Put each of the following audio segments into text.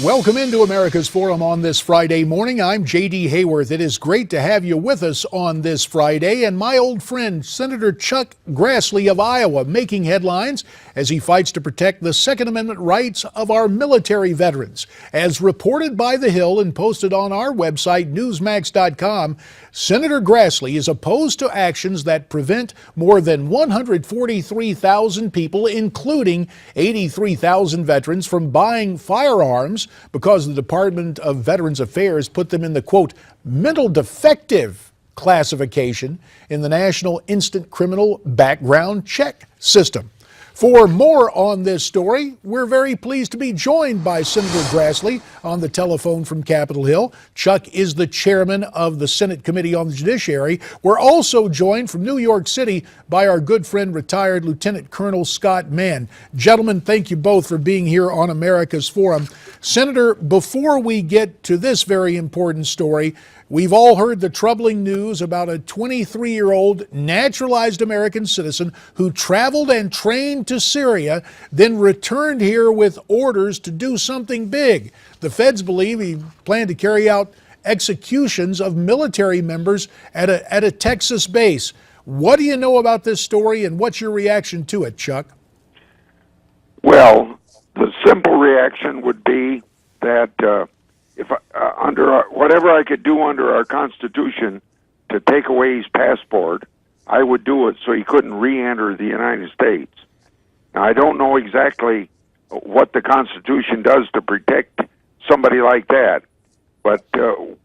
Welcome into America's Forum on this Friday morning. I'm J.D. Hayworth. It is great to have you with us on this Friday. And my old friend, Senator Chuck Grassley of Iowa, making headlines as he fights to protect the Second Amendment rights of our military veterans. As reported by The Hill and posted on our website, Newsmax.com, Senator Grassley is opposed to actions that prevent more than 143,000 people, including 83,000 veterans, from buying firearms because the Department of Veterans Affairs put them in the, quote, mental defective classification in the National Instant Criminal Background Check System. For more on this story, we're very pleased to be joined by Senator Grassley on the telephone from Capitol Hill. Chuck is the chairman of the Senate Committee on the Judiciary. We're also joined from New York City by our good friend, retired Lieutenant Colonel Scott Mann. Gentlemen, thank you both for being here on America's Forum. Senator, before we get to this very important story, we've all heard the troubling news about a 23-year-old naturalized American citizen who traveled and trained to Syria, then returned here with orders to do something big. The feds believe he planned to carry out executions of military members at a Texas base. What do you know about this story, and what's your reaction to it, Chuck? Well, the simple reaction would be that if whatever I could do under our Constitution to take away his passport, I would do it so he couldn't re-enter the United States. Now, I don't know exactly what the Constitution does to protect somebody like that, but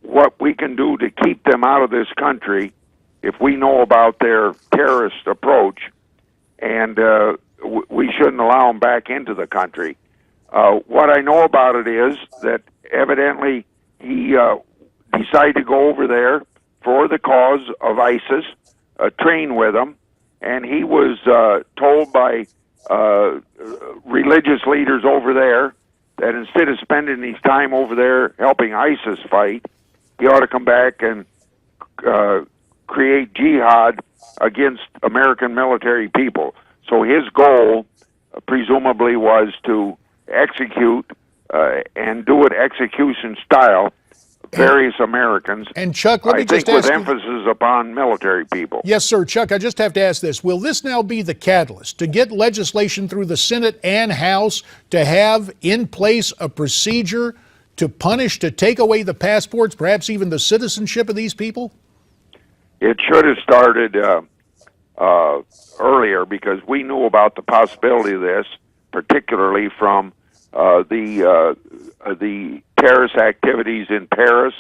what we can do to keep them out of this country if we know about their terrorist approach, and we shouldn't allow them back into the country. What I know about it is that evidently he decided to go over there for the cause of ISIS, train with them, and he was told by religious leaders over there that instead of spending his time over there helping ISIS fight, he ought to come back and create jihad against American military people. So his goal, presumably, was to execute and do it execution style various Americans. And Chuck, let me just ask with emphasis upon military people. Yes, sir. Chuck, I just have to ask this. Will this now be the catalyst to get legislation through the Senate and House to have in place a procedure to punish, to take away the passports, perhaps even the citizenship of these people? It should have started earlier, because we knew about the possibility of this, particularly from the terrorist activities in Paris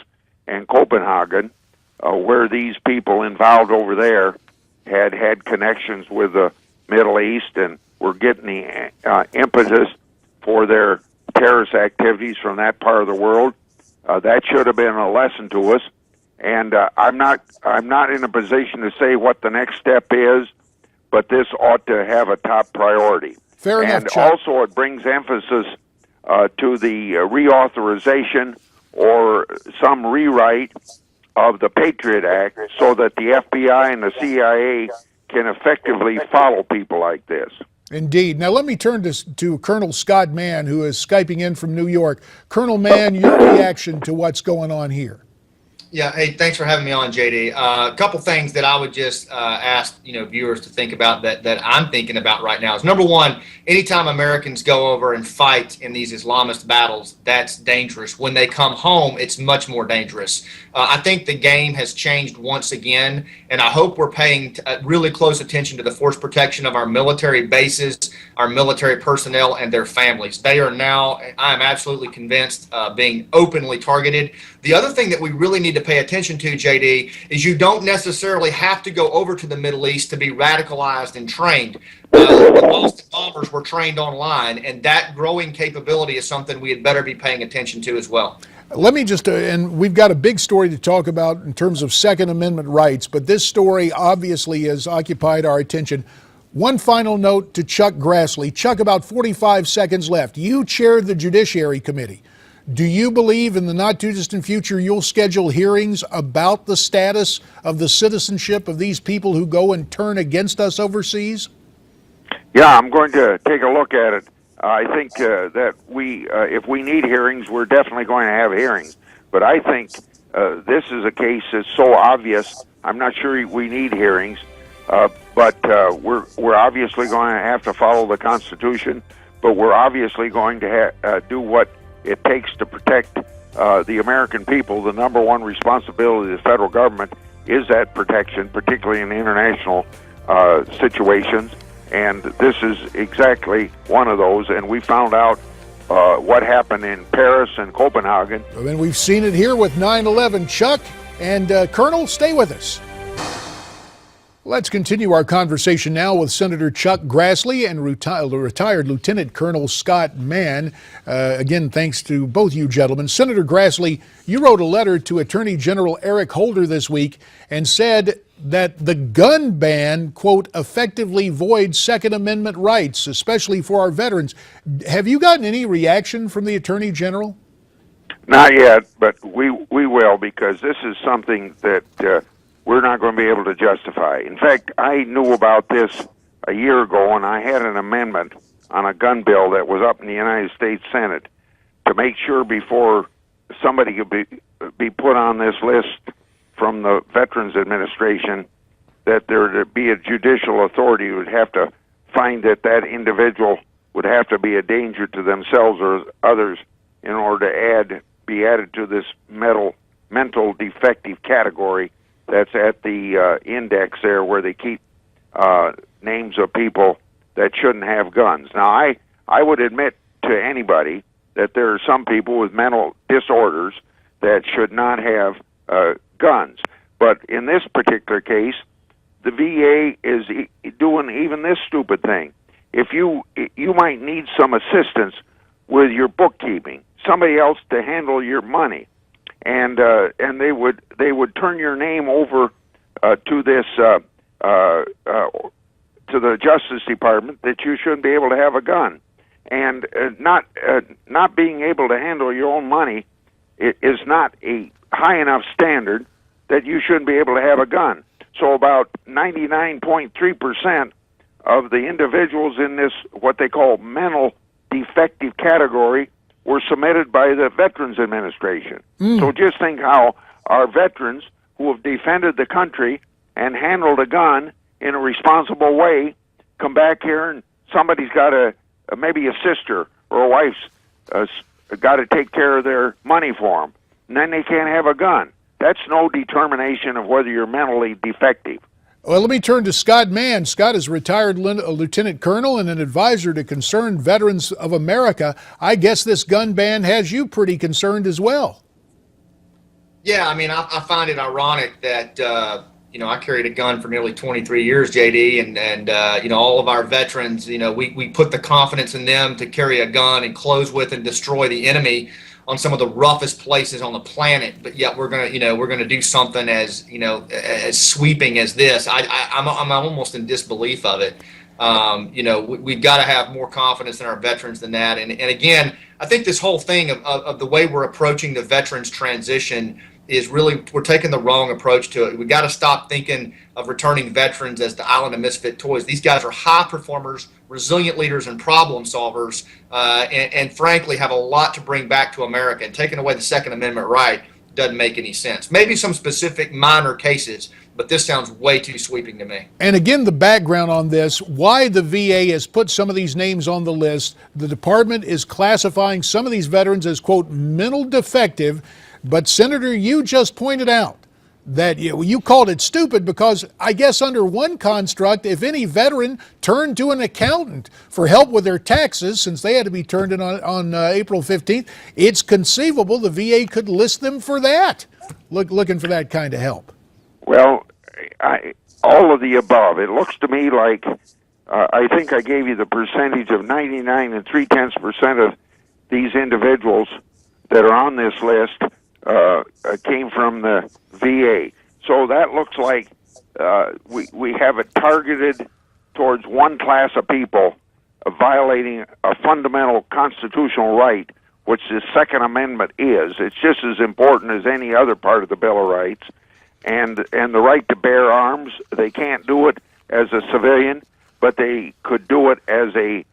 and Copenhagen, where these people involved over there had connections with the Middle East and were getting the impetus for their terrorist activities from that part of the world. That should have been a lesson to us. And I'm not in a position to say what the next step is, but this ought to have a top priority. Fair enough, and Chuck. also it brings emphasis to the reauthorization or some rewrite of the Patriot Act so that the FBI and the CIA can effectively follow people like this. Indeed. Now let me turn to Colonel Scott Mann, who is Skyping in from New York. Colonel Mann, your reaction to what's going on here? Yeah, hey, thanks for having me on, JD. A couple things that I would just ask viewers to think about that I'm thinking about right now is, number one, anytime Americans go over and fight in these Islamist battles, that's dangerous. When they come home, it's much more dangerous. I think the game has changed once again, and I hope we're paying really close attention to the force protection of our military bases, our military personnel, and their families. They are now, I am absolutely convinced, being openly targeted. The other thing that we really need to pay attention to, JD, is you don't necessarily have to go over to the Middle East to be radicalized and trained. The Boston bombers were trained online, and that growing capability is something we had better be paying attention to as well. Let me just, and we've got a big story to talk about in terms of Second Amendment rights, but this story obviously has occupied our attention. One final note to Chuck Grassley. Chuck, about 45 seconds left. You chaired the Judiciary Committee. Do you believe in the not too distant future you'll schedule hearings about the status of the citizenship of these people who go and turn against us overseas? Yeah, I'm going to take a look at it. I think that if we need hearings, we're definitely going to have hearings. But I think this is a case that's so obvious. I'm not sure we need hearings, but we're obviously going to have to follow the Constitution. But we're obviously going to do what it takes to protect the American people. The number one responsibility of the federal government is that protection, particularly in international situations. And this is exactly one of those. And we found out what happened in Paris and Copenhagen. And we've seen it here with 9/11. Chuck and Colonel, stay with us. Let's continue our conversation now with Senator Chuck Grassley and retired Lieutenant Colonel Scott Mann. Again, thanks to both you gentlemen. Senator Grassley, you wrote a letter to Attorney General Eric Holder this week and said that the gun ban, quote, effectively voids Second Amendment rights, especially for our veterans. Have you gotten any reaction from the Attorney General? Not yet, but we will, because this is something that we're not going to be able to justify. In fact, I knew about this a year ago, and I had an amendment on a gun bill that was up in the United States Senate to make sure before somebody could be put on this list from the Veterans Administration that there would be a judicial authority who would have to find that that individual would have to be a danger to themselves or others in order to be added to this mental defective category that's at the index there where they keep names of people that shouldn't have guns. Now, I would admit to anybody that there are some people with mental disorders that should not have guns. But in this particular case, the VA is doing even this stupid thing. If you might need some assistance with your bookkeeping, somebody else to handle your money, and they would turn your name over to this to the Justice Department that you shouldn't be able to have a gun, and not being able to handle your own money is not a high enough standard that you shouldn't be able to have a gun. So about 99.3% of the individuals in this what they call mental defective category were submitted by the Veterans Administration. So just think how our veterans who have defended the country and handled a gun in a responsible way come back here and somebody's got maybe a sister or a wife's got to take care of their money for them, and then they can't have a gun. That's no determination of whether you're mentally defective. Well, let me turn to Scott Mann. Scott is a retired lieutenant colonel and an advisor to Concerned Veterans of America. I guess this gun ban has you pretty concerned as well. Yeah, I mean, I find it ironic that, I carried a gun for nearly 23 years, JD, and all of our veterans, we put the confidence in them to carry a gun and close with and destroy the enemy on some of the roughest places on the planet, but yet we're gonna do something as sweeping as this. I'm almost in disbelief of it. We've got to have more confidence in our veterans than that. And again, I think this whole thing of the way we're approaching the veterans transition is really, we're taking the wrong approach to it. We got to stop thinking of returning veterans as the island of misfit toys. These guys are high performers, resilient leaders, and problem solvers, and frankly have a lot to bring back to America. And taking away the Second Amendment right doesn't make any sense. Maybe some specific minor cases, but this sounds way too sweeping to me. And again, the background on this, why the VA has put some of these names on the list. The department is classifying some of these veterans as, quote, mental defective. But Senator, you just pointed out that you called it stupid because I guess under one construct, if any veteran turned to an accountant for help with their taxes, since they had to be turned in on April 15th, it's conceivable the VA could list them for that, looking for that kind of help. Well, all of the above. It looks to me like I think I gave you the percentage of 99 3/10% of these individuals that are on this list came from the VA. So that looks like we have it targeted towards one class of people violating a fundamental constitutional right, which the Second Amendment is. It's just as important as any other part of the Bill of Rights. And the right to bear arms, they can't do it as a civilian, but they could do it as a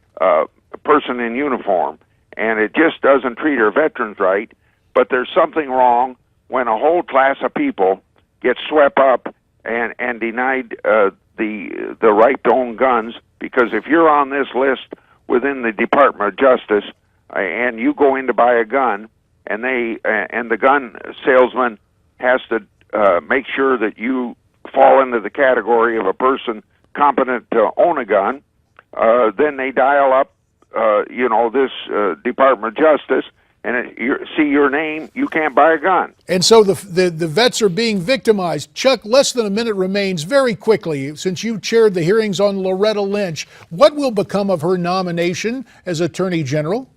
person in uniform, and it just doesn't treat our veterans right. But there's something wrong when a whole class of people get swept up and denied the right to own guns. Because if you're on this list within the Department of Justice and you go in to buy a gun, and the gun salesman has to make sure that you fall into the category of a person competent to own a gun, then they dial up, this Department of Justice, and see your name, you can't buy a gun. And so the vets are being victimized. Chuck, less than a minute remains. Very quickly, since you chaired the hearings on Loretta Lynch, what will become of her nomination as Attorney General?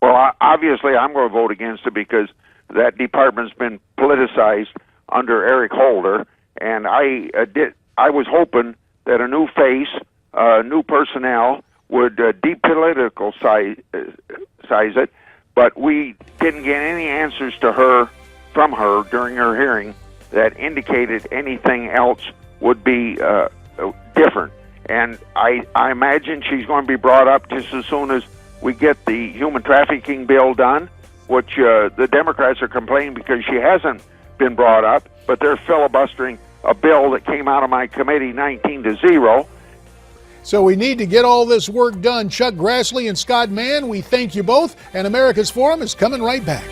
Well, obviously, I'm going to vote against it because that department's been politicized under Eric Holder, and I was hoping that a new face, new personnel would depoliticize it, but we didn't get any answers from her during her hearing that indicated anything else would be different. And I imagine she's going to be brought up just as soon as we get the human trafficking bill done, which the Democrats are complaining because she hasn't been brought up, but they're filibustering a bill that came out of my committee 19-0. So we need to get all this work done. Chuck Grassley and Scott Mann, we thank you both, and America's Forum is coming right back.